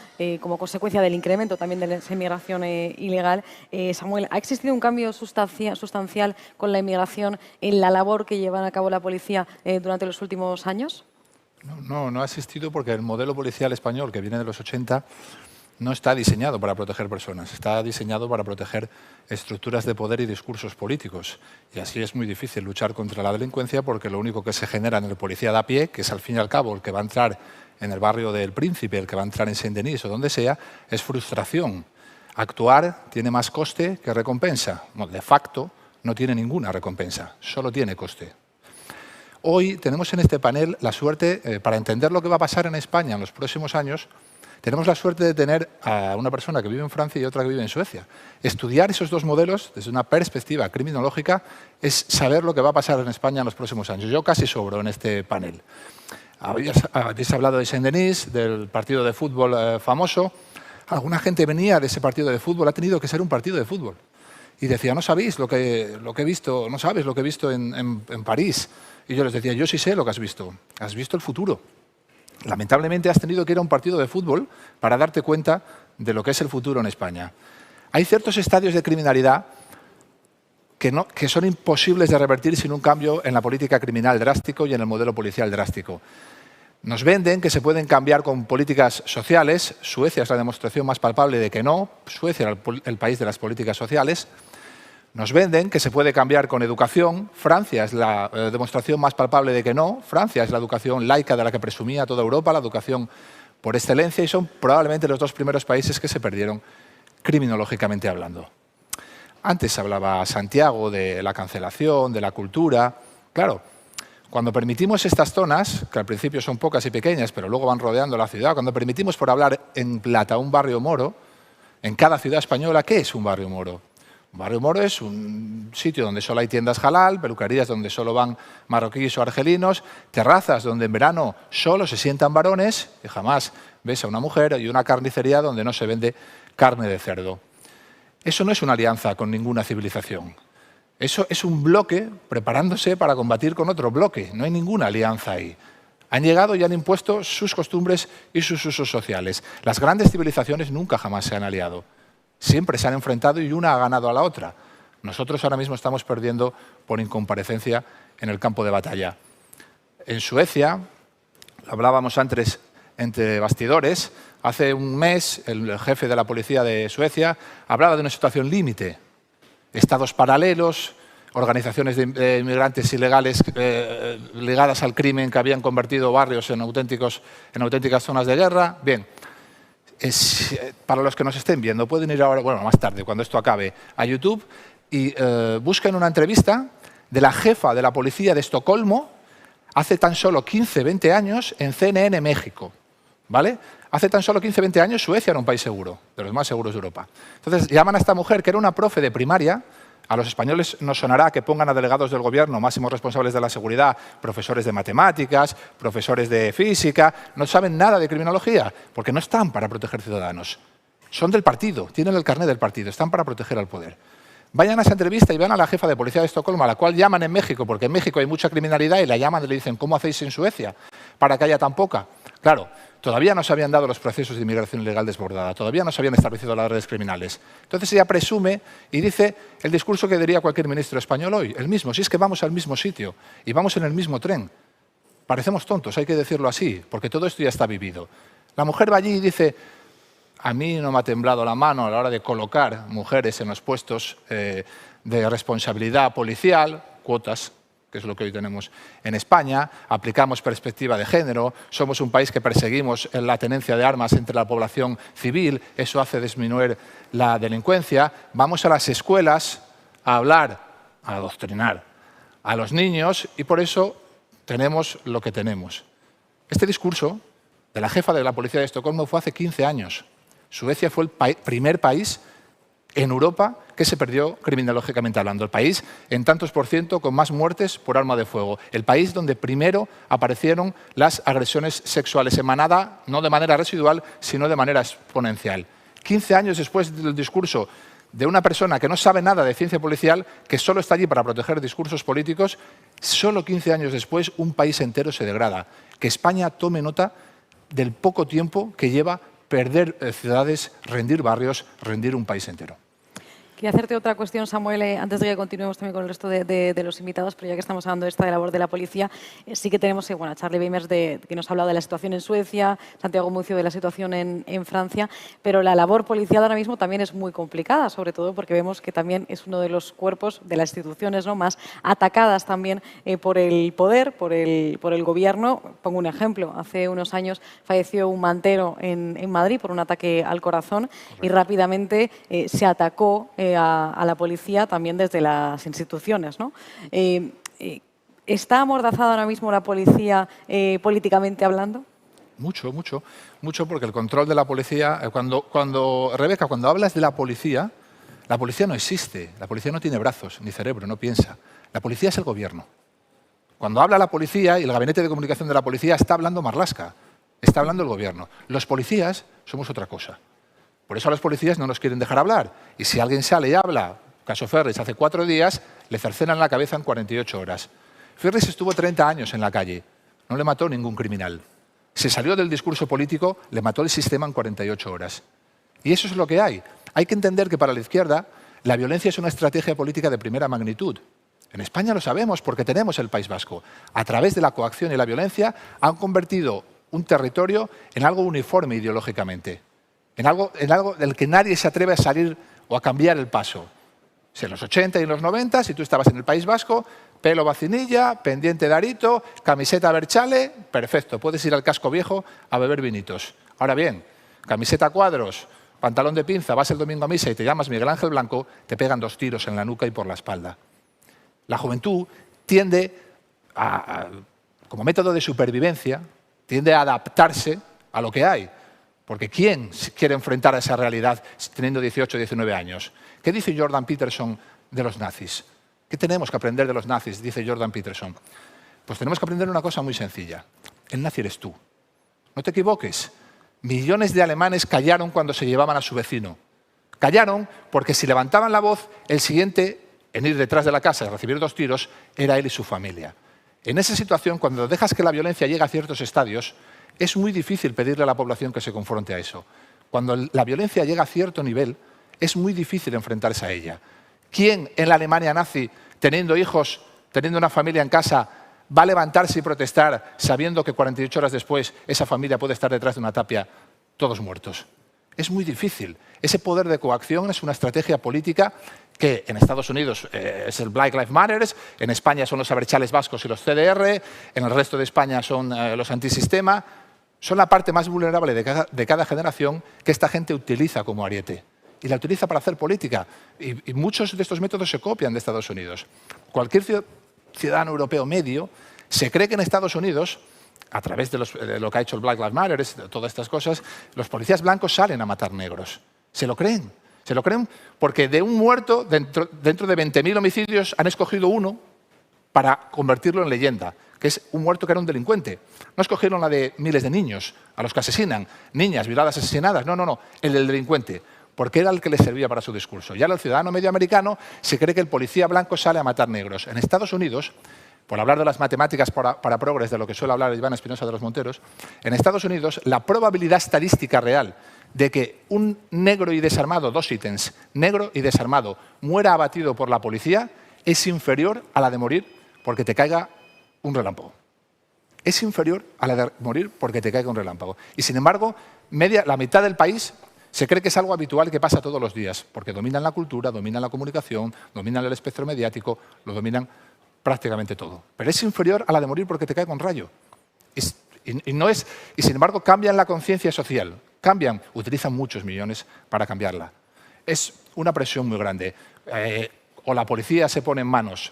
A: como consecuencia del incremento también de la inmigración ilegal. Samuel, ¿ha existido un cambio sustancial con la inmigración en la labor que lleva a cabo la policía durante los últimos años?
B: No ha existido porque el modelo policial español, que viene de los 80, no está diseñado para proteger personas, está diseñado para proteger estructuras de poder y discursos políticos. Y así es muy difícil luchar contra la delincuencia porque lo único que se genera en el policía de a pie, que es al fin y al cabo el que va a entrar en el barrio del Príncipe, el que va a entrar en Saint-Denis o donde sea, es frustración. Actuar tiene más coste que recompensa. No, de facto no tiene ninguna recompensa, solo tiene coste. Hoy tenemos en este panel la suerte, para entender lo que va a pasar en España en los próximos años, tenemos la suerte de tener a una persona que vive en Francia y otra que vive en Suecia. Estudiar esos dos modelos desde una perspectiva criminológica es saber lo que va a pasar en España en los próximos años. Yo casi sobro en este panel. Habéis hablado de Saint-Denis, del partido de fútbol famoso. Alguna gente venía de ese partido de fútbol, ha tenido que ser un partido de fútbol. Y decía, no sabéis lo que he visto, no sabes lo que he visto en París. Y yo les decía, yo sí sé lo que has visto el futuro. Lamentablemente has tenido que ir a un partido de fútbol para darte cuenta de lo que es el futuro en España. Hay ciertos estadios de criminalidad que son imposibles de revertir sin un cambio en la política criminal drástico y en el modelo policial drástico. Nos venden que se pueden cambiar con políticas sociales. Suecia es la demostración más palpable de que no. Suecia es el país de las políticas sociales. Nos venden que se puede cambiar con educación. Francia es la demostración más palpable de que no. Francia es la educación laica de la que presumía toda Europa, la educación por excelencia, y son probablemente los dos primeros países que se perdieron criminológicamente hablando. Antes hablaba Santiago de la cancelación, de la cultura. Claro, cuando permitimos estas zonas, que al principio son pocas y pequeñas, pero luego van rodeando la ciudad, cuando permitimos, por hablar en plata, un barrio moro, en cada ciudad española, ¿qué es un barrio moro? Un barrio moro es un sitio donde solo hay tiendas halal, peluquerías donde solo van marroquíes o argelinos, terrazas donde en verano solo se sientan varones y jamás ves a una mujer, y una carnicería donde no se vende carne de cerdo. Eso no es una alianza con ninguna civilización. Eso es un bloque preparándose para combatir con otro bloque. No hay ninguna alianza ahí. Han llegado y han impuesto sus costumbres y sus usos sociales. Las grandes civilizaciones nunca jamás se han aliado. Siempre se han enfrentado y una ha ganado a la otra. Nosotros ahora mismo estamos perdiendo por incomparecencia en el campo de batalla. En Suecia, hablábamos antes entre bastidores, hace un mes el jefe de la policía de Suecia hablaba de una situación límite. Estados paralelos, organizaciones de inmigrantes ilegales ligadas al crimen que habían convertido barrios en auténticas zonas de guerra. Bien. Para los que nos estén viendo, pueden ir ahora, bueno, más tarde, cuando esto acabe, a YouTube y busquen una entrevista de la jefa de la policía de Estocolmo hace tan solo 15, 20 años en CNN México, ¿vale? Hace tan solo 15, 20 años Suecia era un país seguro, de los más seguros de Europa. Entonces llaman a esta mujer, que era una profe de primaria. A los españoles nos sonará que pongan a delegados del gobierno, máximos responsables de la seguridad, profesores de matemáticas, profesores de física, no saben nada de criminología, porque no están para proteger ciudadanos. Son del partido, tienen el carnet del partido, están para proteger al poder. Vayan a esa entrevista y vean a la jefa de policía de Estocolmo, a la cual llaman en México, porque en México hay mucha criminalidad, y la llaman y le dicen, ¿cómo hacéis en Suecia para que haya tan poca? Claro, todavía no se habían dado los procesos de inmigración ilegal desbordada, todavía no se habían establecido las redes criminales. Entonces ella presume y dice el discurso que diría cualquier ministro español hoy, el mismo, si es que vamos al mismo sitio y vamos en el mismo tren. Parecemos tontos, hay que decirlo así, porque todo esto ya está vivido. La mujer va allí y dice, a mí no me ha temblado la mano a la hora de colocar mujeres en los puestos de responsabilidad policial, cuotas, que es lo que hoy tenemos en España, aplicamos perspectiva de género, somos un país que perseguimos la tenencia de armas entre la población civil, eso hace disminuir la delincuencia, vamos a las escuelas a hablar, a adoctrinar a los niños y por eso tenemos lo que tenemos. Este discurso de la jefa de la policía de Estocolmo fue hace 15 años. Suecia fue el primer país en Europa que se perdió criminológicamente hablando. El país en tantos por ciento con más muertes por arma de fuego. El país donde primero aparecieron las agresiones sexuales en manada, no de manera residual, sino de manera exponencial. 15 años después del discurso de una persona que no sabe nada de ciencia policial, que solo está allí para proteger discursos políticos, solo 15 años después un país entero se degrada. Que España tome nota del poco tiempo que lleva perder ciudades, rendir barrios, rendir un país entero.
A: Quería hacerte otra cuestión, Samuel, antes de que continuemos también con el resto de los invitados, pero ya que estamos hablando de esta labor de la policía, sí que tenemos a Charlie Weimers, que nos ha hablado de la situación en Suecia, Santiago Mucio de la situación en Francia, pero la labor policial ahora mismo también es muy complicada, sobre todo porque vemos que también es uno de los cuerpos de las instituciones, ¿no?, más atacadas también por el poder, por el gobierno. Pongo un ejemplo, hace unos años falleció un mantero en Madrid por un ataque al corazón. Correcto. Y rápidamente se atacó a la policía también desde las instituciones, ¿no? ¿Está amordazada ahora mismo la policía políticamente hablando?
B: Mucho, mucho, mucho, porque el control de la policía, Rebeca, cuando hablas de la policía no existe, la policía no tiene brazos ni cerebro, no piensa. La policía es el gobierno. Cuando habla la policía y el gabinete de comunicación de la policía está hablando Marlaska, está hablando el gobierno. Los policías somos otra cosa. Por eso a los policías no nos quieren dejar hablar. Y si alguien sale y habla, caso Ferris, hace 4 días, le cercenan la cabeza en 48 horas. Ferris estuvo 30 años en la calle. No le mató ningún criminal. Se salió del discurso político, le mató el sistema en 48 horas. Y eso es lo que hay. Hay que entender que para la izquierda la violencia es una estrategia política de primera magnitud. En España lo sabemos porque tenemos el País Vasco. A través de la coacción y la violencia han convertido un territorio en algo uniforme ideológicamente. En algo del que nadie se atreve a salir o a cambiar el paso. Si en los 80 y en los 90, si tú estabas en el País Vasco, pelo vacinilla, pendiente de arito, camiseta Berchale, perfecto, puedes ir al casco viejo a beber vinitos. Ahora bien, camiseta cuadros, pantalón de pinza, vas el domingo a misa y te llamas Miguel Ángel Blanco, te pegan 2 tiros en la nuca y por la espalda. La juventud tiende como método de supervivencia, tiende a adaptarse a lo que hay. Porque ¿quién quiere enfrentar a esa realidad teniendo 18 o 19 años? ¿Qué dice Jordan Peterson de los nazis? ¿Qué tenemos que aprender de los nazis? Dice Jordan Peterson. Pues tenemos que aprender una cosa muy sencilla. El nazi eres tú. No te equivoques. Millones de alemanes callaron cuando se llevaban a su vecino. Callaron porque si levantaban la voz, el siguiente en ir detrás de la casa y recibir 2 tiros era él y su familia. En esa situación, cuando dejas que la violencia llegue a ciertos estadios, es muy difícil pedirle a la población que se confronte a eso. Cuando la violencia llega a cierto nivel, es muy difícil enfrentarse a ella. ¿Quién en la Alemania nazi, teniendo hijos, teniendo una familia en casa, va a levantarse y protestar sabiendo que 48 horas después esa familia puede estar detrás de una tapia, todos muertos? Es muy difícil. Ese poder de coacción es una estrategia política que en Estados Unidos es el Black Lives Matter, en España son los abertzales vascos y los CDR, en el resto de España son los antisistema. Son la parte más vulnerable de cada generación que esta gente utiliza como ariete. Y la utiliza para hacer política. Y muchos de estos métodos se copian de Estados Unidos. Cualquier ciudadano europeo medio se cree que en Estados Unidos, a través de lo que ha hecho el Black Lives Matter, todas estas cosas, los policías blancos salen a matar negros. Se lo creen. Se lo creen porque de un muerto, dentro de 20.000 homicidios, han escogido uno para convertirlo en leyenda, que es un muerto que era un delincuente. No escogieron la de miles de niños, a los que asesinan, niñas violadas, asesinadas. No, no, no, el del delincuente, porque era el que les servía para su discurso. Y ahora el ciudadano medio americano se cree que el policía blanco sale a matar negros. En Estados Unidos, por hablar de las matemáticas para progres, de lo que suele hablar Iván Espinosa de los Monteros, en Estados Unidos la probabilidad estadística real de que un negro y desarmado, dos ítems, negro y desarmado, muera abatido por la policía es inferior a la de morir porque te caiga un relámpago. Es inferior a la de morir porque te caiga un relámpago. Y sin embargo, la mitad del país se cree que es algo habitual que pasa todos los días, porque dominan la cultura, dominan la comunicación, dominan el espectro mediático, lo dominan prácticamente todo. Pero es inferior a la de morir porque te caiga un rayo. Y sin embargo cambian la conciencia social, utilizan muchos millones para cambiarla. Es una presión muy grande. O la policía se pone en manos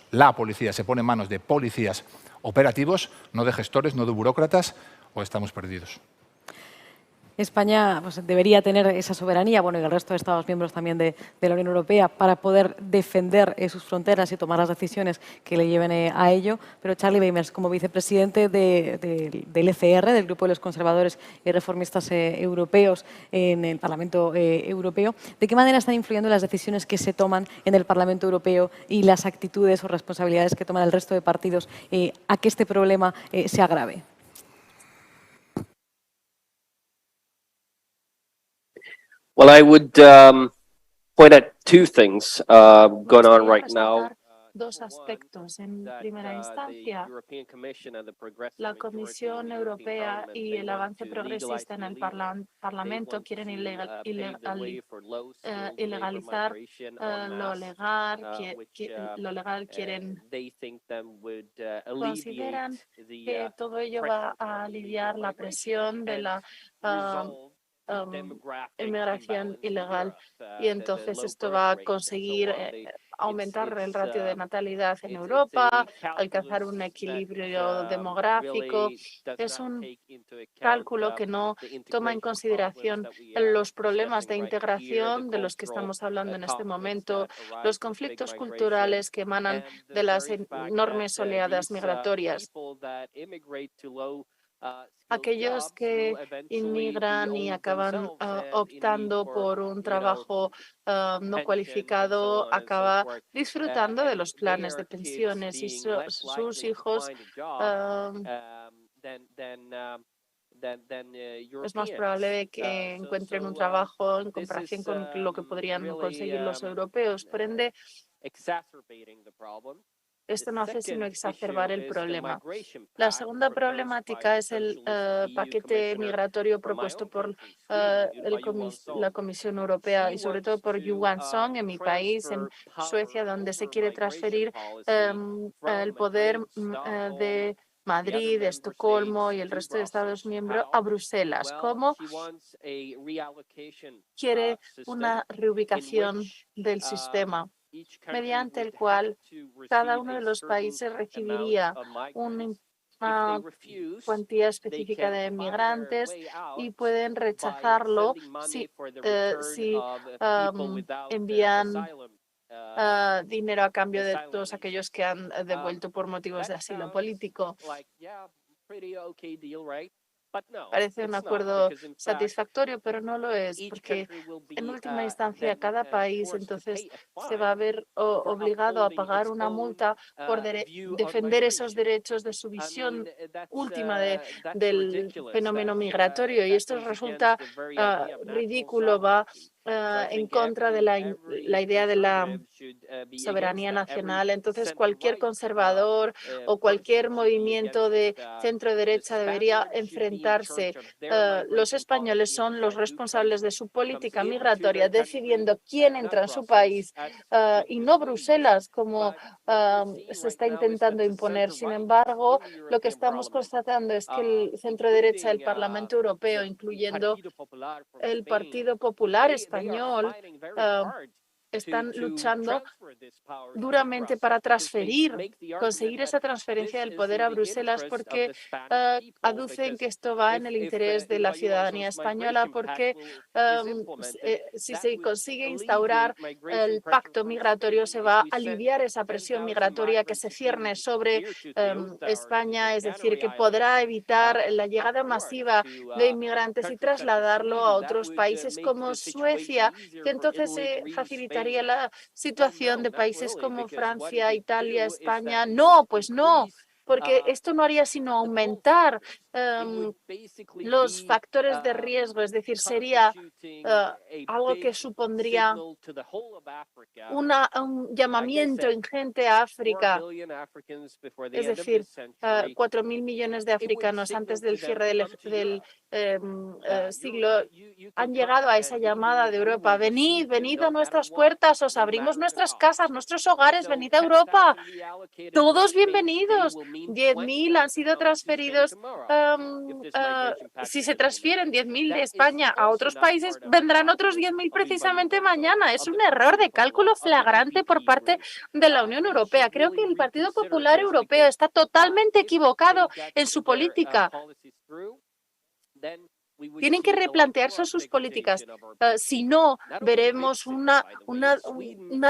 B: de policías operativos, no de gestores, no de burócratas, o estamos perdidos.
A: España pues, debería tener esa soberanía, bueno, y el resto de Estados miembros también de la Unión Europea, para poder defender sus fronteras y tomar las decisiones que le lleven a ello. Pero Charlie Weimers, como vicepresidente del ECR, del Grupo de los Conservadores y Reformistas Europeos en el Parlamento Europeo, ¿de qué manera están influyendo las decisiones que se toman en el Parlamento Europeo y las actitudes o responsabilidades que toman el resto de partidos a que este problema se agrave?
E: Well, I would point at two things going on right now.
D: Dos aspectos. En primera instancia, la Comisión Europea y el avance progresista en el Parlamento quieren ilegalizar lo legal, consideran que todo ello va a aliviar la presión de la inmigración ilegal y entonces esto va a conseguir aumentar el ratio de natalidad en Europa, alcanzar un equilibrio demográfico. Es un cálculo que no toma en consideración los problemas de integración de los que estamos hablando en este momento, los conflictos culturales que emanan de las enormes oleadas migratorias. Aquellos que inmigran y acaban optando por un trabajo no cualificado acaban disfrutando de los planes de pensiones y sus hijos es más probable que encuentren un trabajo en comparación con lo que podrían conseguir los europeos. Por ende, esto no hace sino exacerbar el problema. La segunda problemática es el paquete migratorio propuesto por la Comisión Europea y sobre todo por Johan Song en mi país, en Suecia, donde se quiere transferir el poder de Madrid, de Estocolmo y el resto de Estados miembros a Bruselas. ¿Cómo? Quiere una reubicación del sistema mediante el cual cada uno de los países recibiría una cuantía específica de migrantes y pueden rechazarlo si envían dinero a cambio de todos aquellos que han devuelto por motivos de asilo político. Parece un acuerdo satisfactorio, pero no lo es, porque en última instancia cada país entonces se va a ver obligado a pagar una multa por defender esos derechos de su visión última del fenómeno migratorio. Y esto resulta ridículo, va en contra de la idea de la soberanía nacional. Entonces, cualquier conservador o cualquier movimiento de centro-derecha debería enfrentarse. Los españoles son los responsables de su política migratoria, decidiendo quién entra en su país y no Bruselas, como se está intentando imponer. Sin embargo, lo que estamos constatando es que el centro-derecha del Parlamento Europeo, incluyendo el Partido Popular español, están luchando duramente para conseguir esa transferencia del poder a Bruselas, porque aducen que esto va en el interés de la ciudadanía española, porque si se consigue instaurar el pacto migratorio, se va a aliviar esa presión migratoria que se cierne sobre España, es decir, que podrá evitar la llegada masiva de inmigrantes y trasladarlo a otros países como Suecia, que entonces se facilitaría la situación de países como Francia, Italia, España. No, pues no, porque esto no haría sino aumentar los factores de riesgo, es decir, sería algo que supondría un llamamiento ingente a África, es decir, 4.000 millones de africanos antes del cierre del siglo han llegado a esa llamada de Europa. Venid, venid a nuestras puertas, os abrimos nuestras casas, nuestros hogares, venid a Europa. Todos bienvenidos. 10.000 han sido transferidos. Si se transfieren 10.000 de España a otros países, vendrán otros 10.000 precisamente mañana. Es un error de cálculo flagrante por parte de la Unión Europea. Creo que el Partido Popular Europeo está totalmente equivocado en su política. Tienen que replantearse sus políticas. Si no, veremos una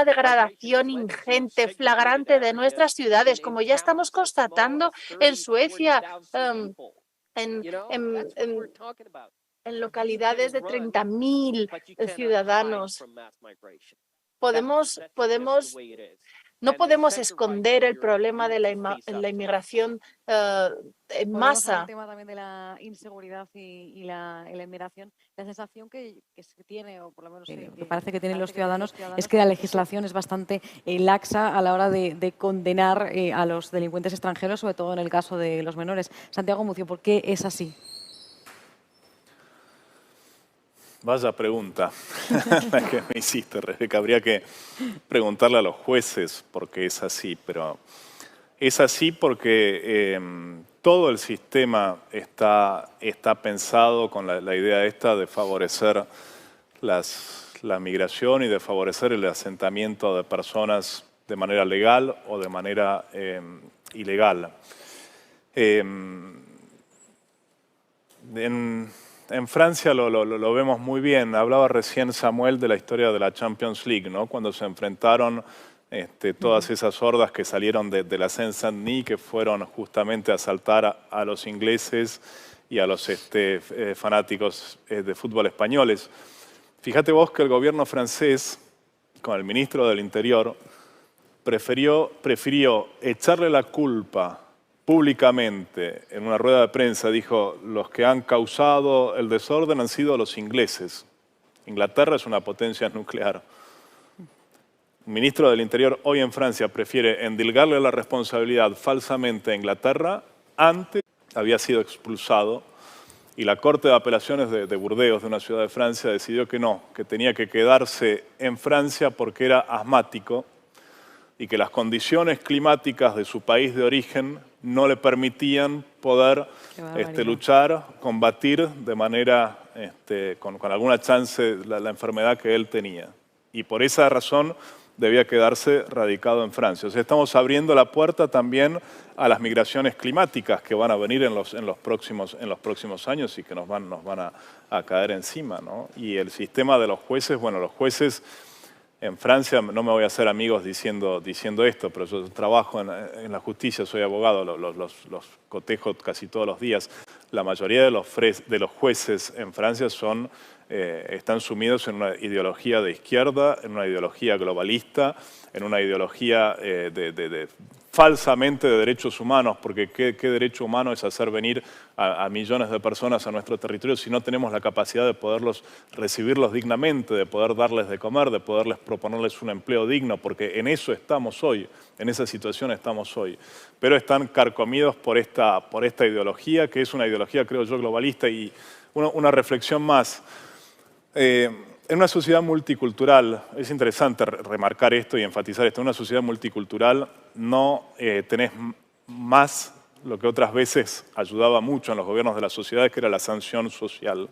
D: degradación ingente, flagrante de nuestras ciudades, como ya estamos constatando en Suecia, en localidades de 30.000 ciudadanos. No podemos esconder el problema de la inmigración en masa.
A: El tema también de la inseguridad y la inmigración, la sensación que se tiene, o por lo menos que parece que tienen los ciudadanos, es que la legislación es bastante laxa a la hora de condenar a los delincuentes extranjeros, sobre todo en el caso de los menores. Santiago Mucio, ¿por qué es así?
C: Vaya pregunta la que me hiciste, Rebeca. Habría que preguntarle a los jueces por qué es así, pero es así porque todo el sistema está pensado con la idea esta de favorecer la migración y de favorecer el asentamiento de personas de manera legal o de manera ilegal. En Francia lo vemos muy bien. Hablaba recién Samuel de la historia de la Champions League, ¿no? Cuando se enfrentaron todas esas hordas que salieron de la Seine-Saint-Denis, que fueron justamente a asaltar a los ingleses y a los fanáticos de fútbol españoles. Fíjate vos que el gobierno francés, con el ministro del Interior, prefirió echarle la culpa públicamente en una rueda de prensa. Dijo: los que han causado el desorden han sido los ingleses. Inglaterra es una potencia nuclear. El ministro del Interior hoy en Francia prefiere endilgarle la responsabilidad falsamente a Inglaterra. Antes había sido expulsado y la Corte de Apelaciones de Burdeos, de una ciudad de Francia, decidió que no, que tenía que quedarse en Francia porque era asmático y que las condiciones climáticas de su país de origen no le permitían poder luchar, combatir de manera, con alguna chance la enfermedad que él tenía. Y por esa razón debía quedarse radicado en Francia. O sea, estamos abriendo la puerta también a las migraciones climáticas que van a venir en los próximos años y que nos van a caer encima, ¿no? Y el sistema de los jueces, bueno, los jueces en Francia, no me voy a hacer amigos diciendo esto, pero yo trabajo en la justicia, soy abogado, los cotejo casi todos los días. La mayoría de los jueces en Francia están sumidos en una ideología de izquierda, en una ideología globalista, en una ideología falsamente de derechos humanos, porque ¿qué derecho humano es hacer venir a millones de personas a nuestro territorio si no tenemos la capacidad de poderlos recibirlos dignamente, de poder darles de comer, de poderles proponerles un empleo digno? Porque en eso estamos hoy, en esa situación estamos hoy. Pero están carcomidos por esta ideología, que es una ideología, creo yo, globalista. Y una reflexión más. En una sociedad multicultural, es interesante remarcar esto y enfatizar esto, en una sociedad multicultural no tenés más lo que otras veces ayudaba mucho en los gobiernos de las sociedades, que era la sanción social.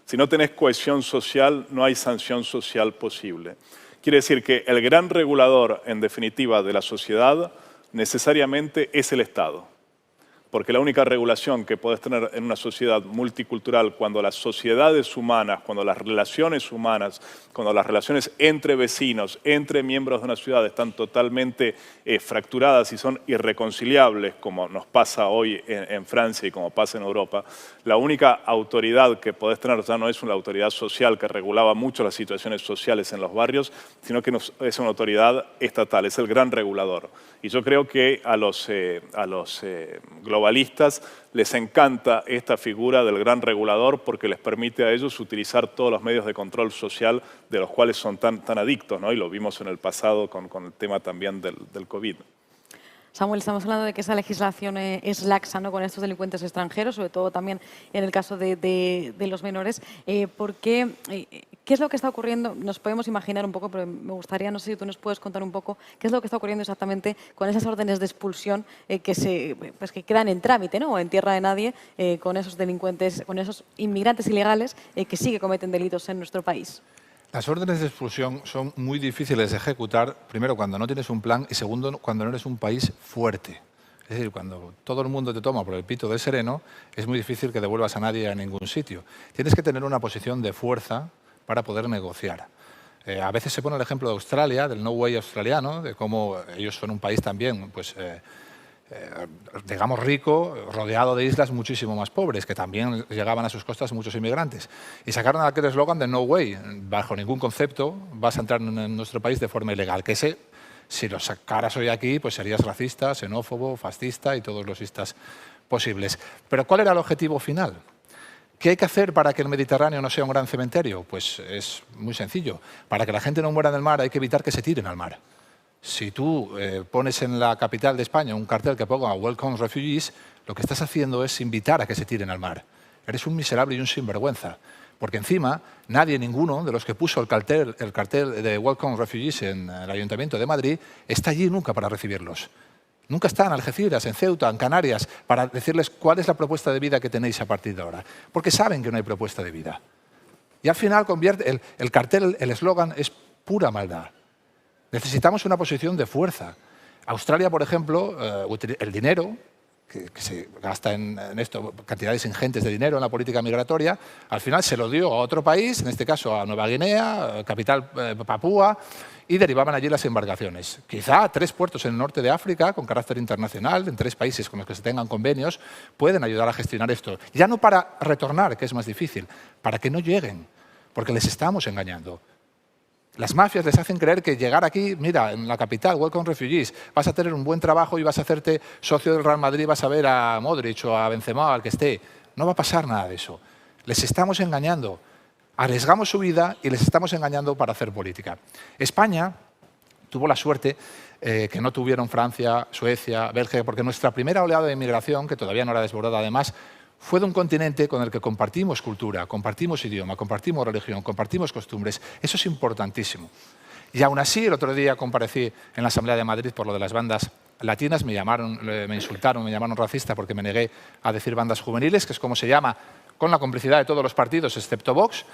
C: Si no tenés cohesión social, no hay sanción social posible. Quiere decir que el gran regulador, en definitiva, de la sociedad necesariamente es el Estado. Porque la única regulación que puedes tener en una sociedad multicultural, cuando las sociedades humanas, cuando las relaciones humanas, cuando las relaciones entre vecinos, entre miembros de una ciudad están totalmente fracturadas y son irreconciliables, como nos pasa hoy en Francia y como pasa en Europa, la única autoridad que podés tener ya no es una autoridad social que regulaba mucho las situaciones sociales en los barrios, sino que es una autoridad estatal, es el gran regulador. Y yo creo que a los globalistas les encanta esta figura del gran regulador porque les permite a ellos utilizar todos los medios de control social de los cuales son tan adictos, ¿no? Y lo vimos en el pasado con el tema también del COVID.
A: Samuel, estamos hablando de que esa legislación es laxa, ¿no?, con estos delincuentes extranjeros, sobre todo también en el caso de los menores. ¿Qué es lo que está ocurriendo? Nos podemos imaginar un poco, pero me gustaría, no sé si tú nos puedes contar un poco, qué es lo que está ocurriendo exactamente con esas órdenes de expulsión que quedan en trámite, ¿no?, o en tierra de nadie, con esos delincuentes, con esos inmigrantes ilegales que sí que cometen delitos en nuestro país.
B: Las órdenes de expulsión son muy difíciles de ejecutar, primero cuando no tienes un plan y segundo cuando no eres un país fuerte. Es decir, cuando todo el mundo te toma por el pito de sereno, es muy difícil que devuelvas a nadie a ningún sitio. Tienes que tener una posición de fuerza para poder negociar. A veces se pone el ejemplo de Australia, del No Way australiano, de cómo ellos son un país también, pues, digamos, rico, rodeado de islas muchísimo más pobres, que también llegaban a sus costas muchos inmigrantes. Y sacaron aquel eslogan de No Way, bajo ningún concepto vas a entrar en nuestro país de forma ilegal, que ese, si lo sacaras hoy aquí, pues serías racista, xenófobo, fascista y todos los istas posibles. Pero ¿cuál era el objetivo final? ¿Qué hay que hacer para que el Mediterráneo no sea un gran cementerio? Pues es muy sencillo. Para que la gente no muera en el mar hay que evitar que se tiren al mar. Si tú pones en la capital de España un cartel que ponga Welcome Refugees, lo que estás haciendo es invitar a que se tiren al mar. Eres un miserable y un sinvergüenza. Porque encima, ninguno de los que puso el cartel de Welcome Refugees en el Ayuntamiento de Madrid está allí nunca para recibirlos. Nunca está en Algeciras, en Ceuta, en Canarias, para decirles cuál es la propuesta de vida que tenéis a partir de ahora. Porque saben que no hay propuesta de vida. Y al final convierte el cartel, el eslogan, es pura maldad. Necesitamos una posición de fuerza. Australia, por ejemplo, el dinero, que se gasta en esto, cantidades ingentes de dinero en la política migratoria, al final se lo dio a otro país, en este caso a Nueva Guinea, capital Papúa, y derivaban allí las embarcaciones. Quizá 3 puertos en el norte de África, con carácter internacional, en 3 países con los que se tengan convenios, pueden ayudar a gestionar esto. Ya no para retornar, que es más difícil, para que no lleguen, porque les estamos engañando. Las mafias les hacen creer que llegar aquí, mira, en la capital, Welcome Refugees, vas a tener un buen trabajo y vas a hacerte socio del Real Madrid, vas a ver a Modric o a Benzema o al que esté. No va a pasar nada de eso. Les estamos engañando. Arriesgamos su vida y les estamos engañando para hacer política. España tuvo la suerte que no tuvieron Francia, Suecia, Bélgica, porque nuestra primera oleada de inmigración, que todavía no era desbordada además, fue de un continente con el que compartimos cultura, compartimos idioma, compartimos religión, compartimos costumbres. Eso es importantísimo. Y aún así, el otro día comparecí en la Asamblea de Madrid por lo de las bandas latinas, me insultaron, me llamaron racista porque me negué a decir bandas juveniles, que es como se llama, con la complicidad de todos los partidos, excepto Vox,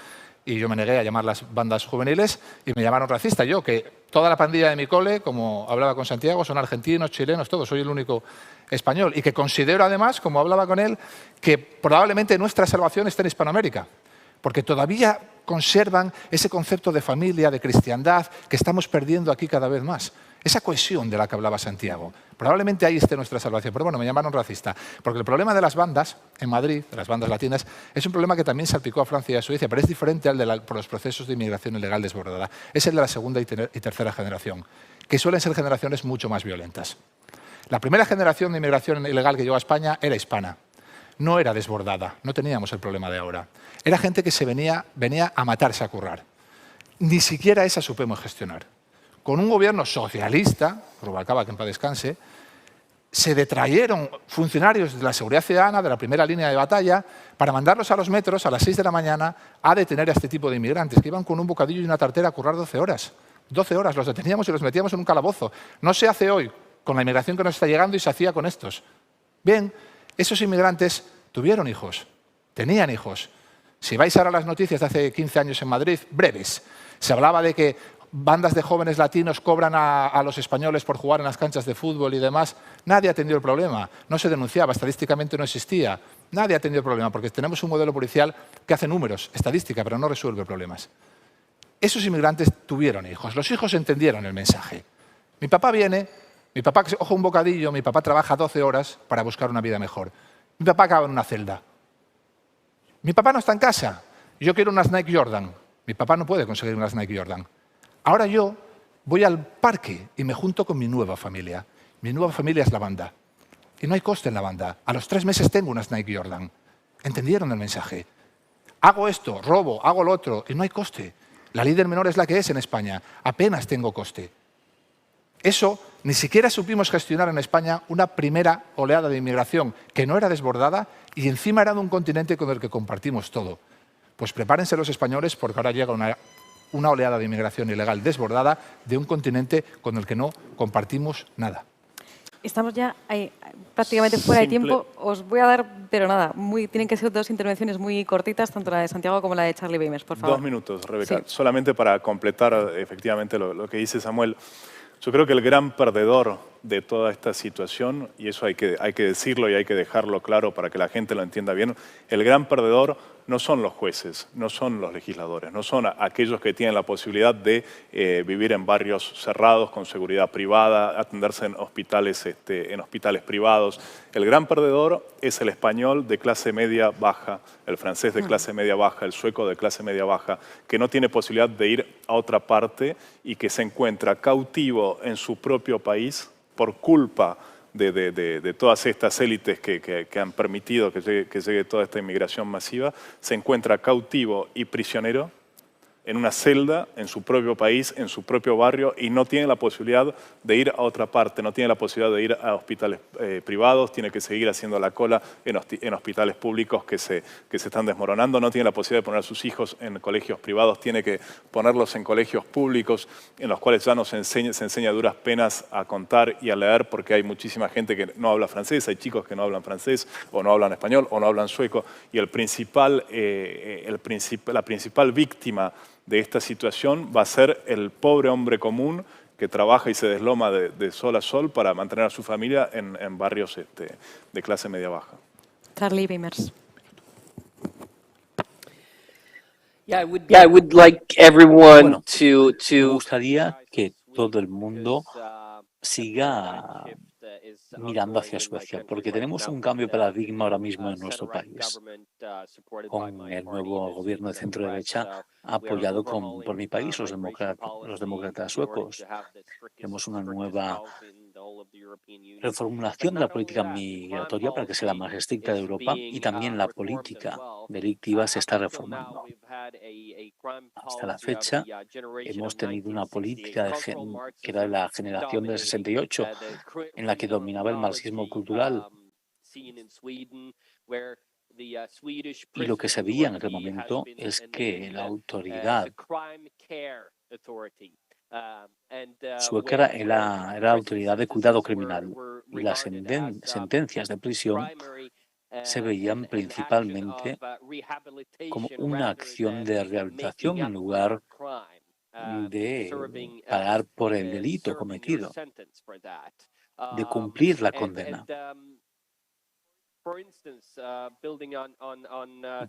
B: y yo me negué a llamarlas bandas juveniles y me llamaron racista. Yo, que toda la pandilla de mi cole, como hablaba con Santiago, son argentinos, chilenos, todos, soy el único español. Y que considero además, como hablaba con él, que probablemente nuestra salvación está en Hispanoamérica, porque todavía conservan ese concepto de familia, de cristiandad, que estamos perdiendo aquí cada vez más. Esa cohesión de la que hablaba Santiago. Probablemente ahí esté nuestra salvación. Pero bueno, me llamaron racista. Porque el problema de las bandas en Madrid, de las bandas latinas, es un problema que también salpicó a Francia y a Suecia, pero es diferente al de los procesos de inmigración ilegal desbordada. Es el de la segunda y tercera generación, que suelen ser generaciones mucho más violentas. La primera generación de inmigración ilegal que llegó a España era hispana. No era desbordada, no teníamos el problema de ahora. Era gente que venía a matarse a currar. Ni siquiera esa supimos gestionar. Con un gobierno socialista, Rubalcaba, que en paz descanse, se detrayeron funcionarios de la Seguridad Ciudadana, de la primera línea de batalla, para mandarlos a los metros a las 6 de la mañana a detener a este tipo de inmigrantes, que iban con un bocadillo y una tartera a currar 12 horas. 12 horas, los deteníamos y los metíamos en un calabozo. No se hace hoy con la inmigración que nos está llegando y se hacía con estos. Bien, esos inmigrantes tuvieron hijos, tenían hijos. Si vais ahora a las noticias de hace 15 años en Madrid, breves, se hablaba de que bandas de jóvenes latinos cobran a los españoles por jugar en las canchas de fútbol y demás. Nadie ha tenido el problema. No se denunciaba, estadísticamente no existía. Nadie ha tenido el problema porque tenemos un modelo policial que hace números, estadística, pero no resuelve problemas. Esos inmigrantes tuvieron hijos. Los hijos entendieron el mensaje. Mi papá viene, mi papá coge un bocadillo, mi papá trabaja 12 horas para buscar una vida mejor. Mi papá acaba en una celda. Mi papá no está en casa. Yo quiero unas Nike Jordan. Mi papá no puede conseguir unas Nike Jordan. Ahora yo voy al parque y me junto con mi nueva familia. Mi nueva familia es la banda. Y no hay coste en la banda. A los 3 meses tengo unas Nike Jordan. ¿Entendieron el mensaje? Hago esto, robo, hago lo otro, y no hay coste. La ley del menor es la que es en España. Apenas tengo coste. Eso ni siquiera supimos gestionar en España una primera oleada de inmigración que no era desbordada y encima era de un continente con el que compartimos todo. Pues prepárense los españoles porque ahora llega una oleada de inmigración ilegal desbordada de un continente con el que no compartimos nada.
A: Estamos ya prácticamente fuera de tiempo. Os voy a dar, pero nada, tienen que ser 2 intervenciones muy cortitas, tanto la de Santiago como la de Charlie Weimers, por favor.
C: 2 minutos, Rebeca.
A: Sí.
C: Solamente para completar efectivamente lo que dice Samuel. Yo creo que el gran perdedor de toda esta situación, y eso hay que decirlo y hay que dejarlo claro para que la gente lo entienda bien, el gran perdedor no son los jueces, no son los legisladores, no son aquellos que tienen la posibilidad de vivir en barrios cerrados, con seguridad privada, atenderse en hospitales privados. El gran perdedor es el español de clase media baja, el francés de clase media baja, el sueco de clase media baja, que no tiene posibilidad de ir a otra parte y que se encuentra cautivo en su propio país por culpa de todas estas élites que han permitido que llegue toda esta inmigración masiva, se encuentra cautivo y prisionero en una celda, en su propio país, en su propio barrio, y no tiene la posibilidad de ir a otra parte, no tiene la posibilidad de ir a hospitales privados, tiene que seguir haciendo la cola en hospitales públicos que se están desmoronando, no tiene la posibilidad de poner a sus hijos en colegios privados, tiene que ponerlos en colegios públicos en los cuales ya no se enseña a duras penas a contar y a leer porque hay muchísima gente que no habla francés, hay chicos que no hablan francés o no hablan español o no hablan sueco, y la principal víctima de esta situación va a ser el pobre hombre común que trabaja y se desloma de sol a sol para mantener a su familia en barrios de clase media baja.
A: Charlie Weimers.
E: Yeah, I would like everyone
F: Me
E: to
F: gustaría que todo el mundo siga mirando hacia Suecia, porque tenemos un cambio de paradigma ahora mismo en nuestro país. Con el nuevo gobierno de centro-derecha apoyado por mi país, los demócratas suecos. Tenemos una nueva reformulación de la política migratoria para que sea la más estricta de Europa, y también la política delictiva se está reformando. Hasta la fecha hemos tenido una política que era de la generación del 68, en la que dominaba el marxismo cultural. Y lo que se veía en aquel momento es que la autoridad sueca era la autoridad de cuidado criminal, y las sentencias de prisión se veían principalmente como una acción de rehabilitación en lugar de pagar por el delito cometido, de cumplir la condena.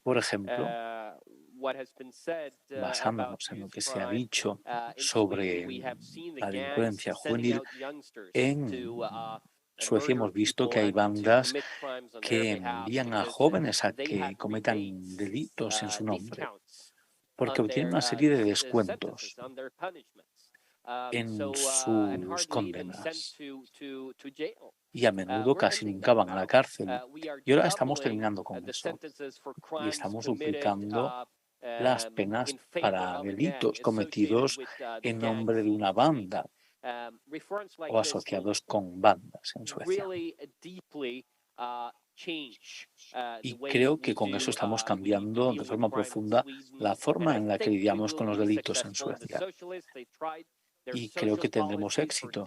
F: Por ejemplo, basándonos en lo que se ha dicho sobre la delincuencia juvenil, en Suecia hemos visto que hay bandas que envían a jóvenes a que cometan delitos en su nombre, porque obtienen una serie de descuentos en sus condenas y a menudo casi nunca van a la cárcel. Y ahora estamos terminando con eso y estamos duplicando las penas para delitos cometidos en nombre de una banda o asociados con bandas en Suecia. Y creo que con eso estamos cambiando de forma profunda la forma en la que lidiamos con los delitos en Suecia. Y creo que tendremos éxito.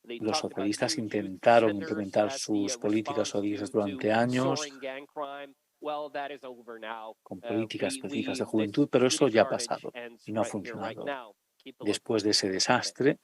F: Los socialistas intentaron implementar sus políticas socialistas durante años, con políticas específicas de juventud, pero eso ya ha pasado y no ha funcionado. después de ese desastre,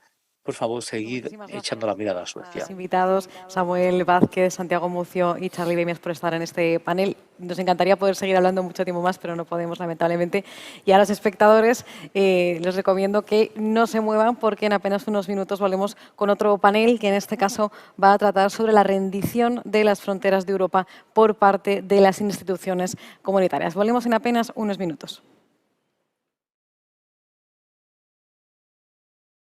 F: por favor, seguid
A: Muchísimas gracias
F: echando la mirada a
A: a
F: Suecia.
A: los invitados, Samuel Vázquez, Santiago Mucio y Charlie Demias por estar en este panel. Nos encantaría poder seguir hablando mucho tiempo más, pero no podemos, lamentablemente. Y a los espectadores les recomiendo que no se muevan porque en apenas unos minutos volvemos con otro panel que en este caso va a tratar sobre la rendición de las fronteras de Europa por parte de las instituciones comunitarias. Volvemos en apenas unos minutos.